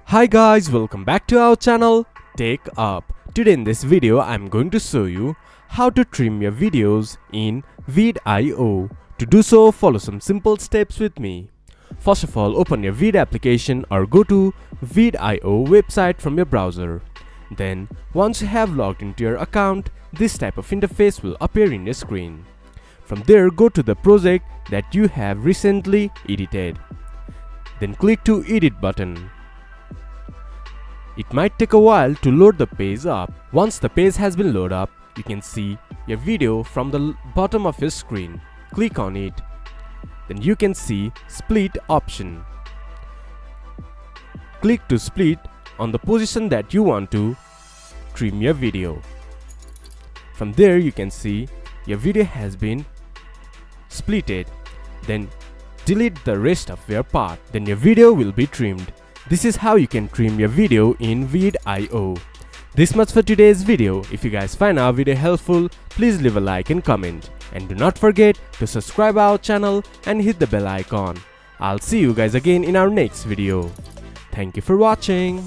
Hi guys, welcome back to our channel TechUp. Today in this video I'm going to show you how to trim your videos in Veed IO. To do so, follow some simple steps with me. First of all, open your Veed application or go to Veed IO website from your browser. Then once you have logged into your account, this type of interface will appear in your screen. From there, go to the project that you have recently edited. Then click to edit button. It might take a while to load the page up. Once the page has been loaded up, you can see your video from the bottom of your screen. Click on it. Then you can see split option. Click to split on the position that you want to trim your video. From there you can see your video has been splitted. Then delete the rest of your part. Then your video will be trimmed. This is how you can trim your video in Veed IO. This much for today's video. If you guys find our video helpful, please leave a like and comment. And do not forget to subscribe our channel and hit the bell icon. I'll see you guys again in our next video. Thank you for watching.